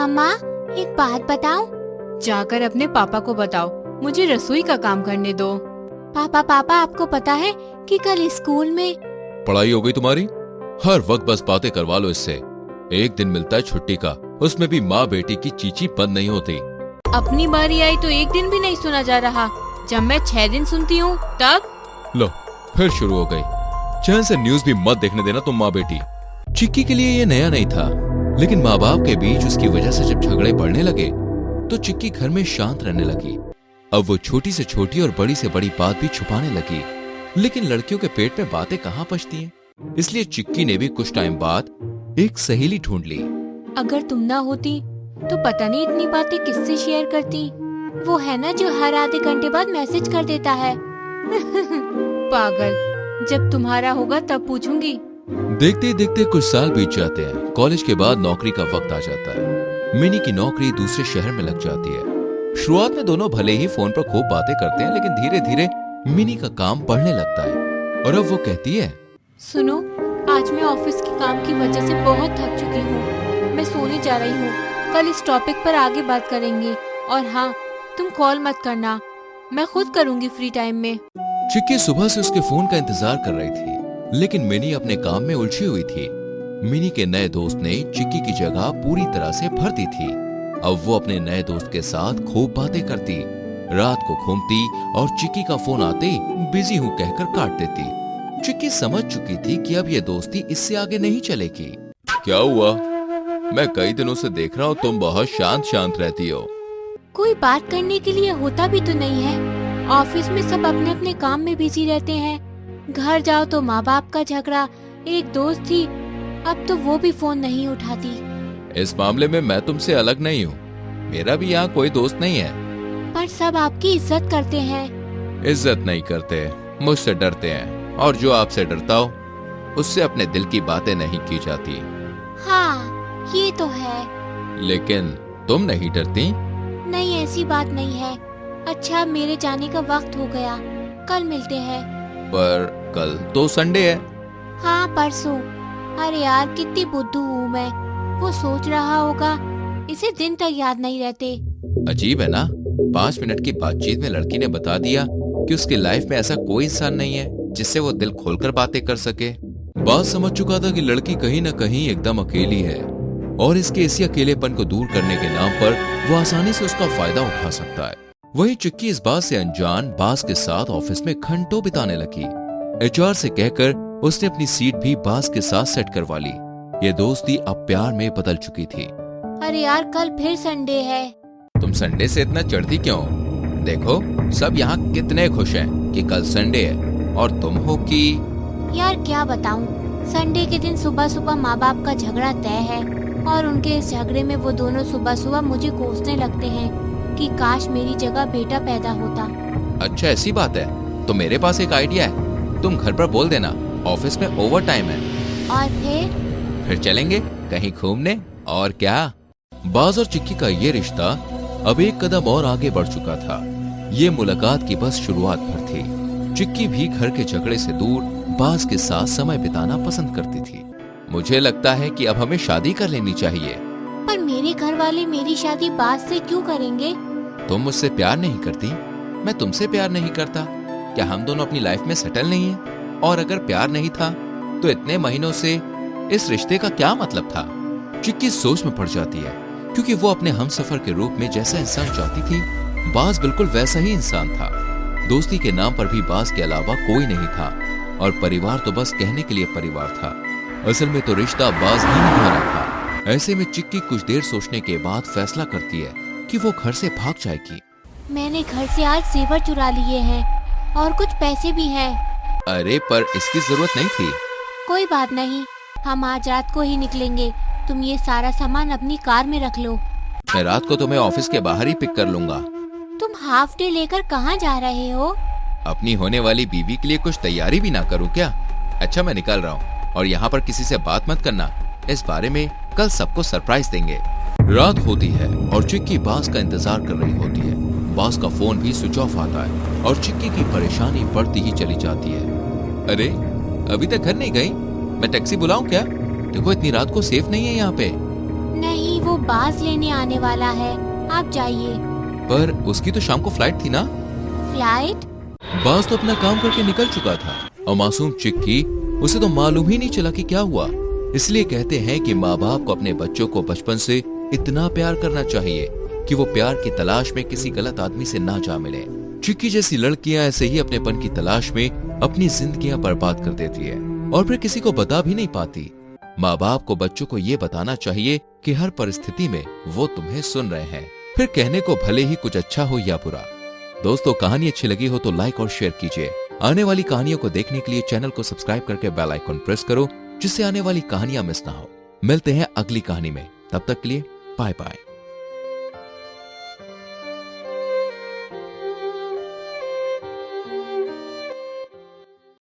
मम्मा एक बात बताऊं? जाकर अपने पापा को बताओ, मुझे रसोई का काम करने दो। पापा आपको पता है कि कल स्कूल में पढ़ाई हो गई तुम्हारी? हर वक्त बस बातें करवा लो इससे। एक दिन मिलता है छुट्टी का, उसमें भी माँ बेटी की चींची बंद नहीं होती। अपनी बारी आई तो एक दिन भी नहीं सुना जा रहा, जब मैं 6 दिन सुनती हूँ तब। लो फिर शुरू हो गई। चैन से न्यूज भी मत देखने देना तुम माँ बेटी। चिक्की के लिए ये नया नहीं था, लेकिन माँ बाप के बीच उसकी वजह से जब झगड़े बढ़ने लगे तो चिक्की घर में शांत रहने लगी। अब वो छोटी से छोटी और बड़ी से बड़ी बात भी छुपाने लगी, लेकिन लड़कियों के पेट में बातें कहाँ पचती हैं? इसलिए चिक्की ने भी कुछ टाइम बाद एक सहेली ढूंढ ली। अगर तुम ना होती तो पता नहीं इतनी बातें किससे शेयर करती। वो है ना जो हर आधे घंटे बाद मैसेज कर देता है। पागल, जब तुम्हारा होगा तब पूछूंगी। देखते ही देखते कुछ साल बीत जाते हैं। कॉलेज के बाद नौकरी का वक्त आ जाता है। मिनी की नौकरी दूसरे शहर में लग जाती है। शुरुआत में दोनों भले ही फोन पर खूब बातें करते हैं, लेकिन धीरे धीरे मिनी का काम बढ़ने लगता है और अब वो कहती है, सुनो, आज मैं ऑफिस के काम की वजह से बहुत थक चुकी हूँ। मैं सोने जा रही हूँ। कल इस टॉपिक पर आगे बात करेंगे। और हाँ, तुम कॉल मत करना, मैं खुद करूँगी फ्री टाइम में। चिक्की सुबह से उसके फोन का इंतजार कर रही थी, लेकिन मिनी अपने काम में उलझी हुई थी। मिनी के नए दोस्त ने चिक्की की जगह पूरी तरह से भर दी थी। अब वो अपने नए दोस्त के साथ खूब बातें करती, रात को घूमती और चिक्की का फोन आते ही बिजी हूँ कहकर काट देती। चिक्की समझ चुकी थी कि अब ये दोस्ती इससे आगे नहीं चलेगी। क्या हुआ? मैं कई दिनों से देख रहा हूँ तुम बहुत शांत शांत रहती हो। कोई बात करने के लिए होता भी तो नहीं है। ऑफिस में सब अपने अपने काम में बिजी रहते हैं। घर जाओ तो माँ बाप का झगड़ा। एक दोस्त थी, अब तो वो भी फोन नहीं उठाती। इस मामले में मैं तुमसे अलग नहीं हूँ। मेरा भी यहाँ कोई दोस्त नहीं है। पर सब आपकी इज्जत करते हैं। इज्जत नहीं करते, मुझसे डरते हैं, और जो आपसे डरता हो उससे अपने दिल की बातें नहीं की जाती। हाँ, ये तो है। लेकिन तुम नहीं डरती? नहीं, ऐसी बात नहीं है। अच्छा, मेरे जाने का वक्त हो गया, कल मिलते हैं। पर कल तो संडे है। हाँ, परसों। अरे यार, कितनी बुद्धू हूँ मैं। वो सोच रहा होगा इसे दिन तक याद नहीं रहते। अजीब है ना, 5 मिनट की बातचीत में लड़की ने बता दिया कि उसकी लाइफ में ऐसा कोई इंसान नहीं है जिससे वो दिल खोलकर बातें कर सके। बात समझ चुका था कि लड़की कहीं न कहीं एकदम अकेली है और इसके इसी अकेलेपन को दूर करने के नाम पर वो आसानी से उसका फायदा उठा सकता है। वही चिक्की इस बात से अनजान बास के साथ ऑफिस में घंटों बिताने लगी। एचआर से कहकर उसने अपनी सीट भी बास के साथ सेट करवा ली। ये दोस्ती अब प्यार में बदल चुकी थी। अरे यार, कल फिर संडे है। तुम संडे से इतना चढ़ती क्यों? देखो, सब यहाँ कितने खुश हैं कि कल संडे है, और तुम हो कि। यार क्या बताऊं, संडे के दिन सुबह सुबह माँ बाप का झगड़ा तय है और उनके इस झगड़े में वो दोनों सुबह सुबह मुझे कोसने लगते हैं कि काश मेरी जगह बेटा पैदा होता। अच्छा, ऐसी बात है तो मेरे पास एक आइडिया है। तुम घर पर बोल देना ऑफिस में ओवर टाइम है। और फिर चलेंगे कहीं घूमने। और क्या। बाज और चिक्की का ये रिश्ता अब एक कदम और आगे बढ़ चुका था। ये मुलाकात की बस शुरुआत भर थी। चिक्की भी घर के झगड़े से दूर बाज के साथ समय बिताना पसंद करती थी। मुझे लगता है कि अब हमें शादी कर लेनी चाहिए। पर मेरे घर वाले मेरी शादी बाज से क्यों करेंगे? तुम मुझसे प्यार नहीं करती, मैं तुमसे प्यार नहीं करता। क्या हम दोनों अपनी लाइफ में सेटल नहीं हैं? और अगर प्यार नहीं था तो इतने महीनों से इस रिश्ते का क्या मतलब था? चिक्की सोच में पड़ जाती है, क्योंकि वो अपने हमसफर के रूप में जैसा इंसान चाहती थी, बाज बिल्कुल वैसा ही इंसान था। दोस्ती के नाम पर भी बाज के अलावा कोई नहीं था, और परिवार तो बस कहने के लिए परिवार था। असल में तो रिश्ता बाज ही निभाना था। ऐसे में चिक्की कुछ देर सोचने के बाद फैसला करती है कि वो घर से भाग जाएगी। मैंने घर से आज जेवर चुरा लिए हैं और कुछ पैसे भी हैं। अरे पर इसकी जरूरत नहीं थी। कोई बात नहीं, हम आज रात को ही निकलेंगे। तुम ये सारा सामान अपनी कार में रख लो। मैं रात को तुम्हें ऑफिस के बाहर ही पिक कर लूंगा। तुम हाफ डे लेकर कहाँ जा रहे हो? अपनी होने वाली बीवी के लिए कुछ तैयारी भी ना करूं क्या? अच्छा, मैं निकल रहा हूँ, और यहाँ पर किसी से बात मत करना। इस बारे में कल सबको सरप्राइज देंगे। रात होती है और चिक्की बास का इंतजार कर रही होती है। बास का फोन भी स्विच ऑफ आता है और चिक्की की परेशानी बढ़ती ही चली जाती है। अरे, अभी तक घर नहीं गई? मैं टैक्सी बुलाऊं क्या? देखो, इतनी रात को सेफ नहीं है यहाँ पे। नहीं, वो बाज लेने आने वाला है, आप जाइए। पर उसकी तो शाम को फ्लाइट थी ना। फ्लाइट? बाज तो अपना काम करके निकल चुका था और मासूम चिक्की, उसे तो मालूम ही नहीं चला कि क्या हुआ। इसलिए कहते हैं कि माँ बाप को अपने बच्चों को बचपन से इतना प्यार करना चाहिए कि वो प्यार की तलाश में किसी गलत आदमी से ना जा मिले। चिक्की जैसी लड़कियां ऐसे ही अपनेपन की तलाश में अपनी जिंदगियां बर्बाद कर देती है और फिर किसी को बता भी नहीं पाती। माँ बाप को बच्चों को ये बताना चाहिए कि हर परिस्थिति में वो तुम्हें सुन रहे हैं, फिर कहने को भले ही कुछ अच्छा हो या बुरा। दोस्तों, कहानी अच्छी लगी हो तो लाइक और शेयर कीजिए। आने वाली कहानियों को देखने के लिए चैनल को सब्सक्राइब करके बेल आइकन प्रेस करो, जिससे आने वाली कहानियां मिस ना हो। मिलते हैं अगली कहानी में, तब तक के लिए बाय बाय।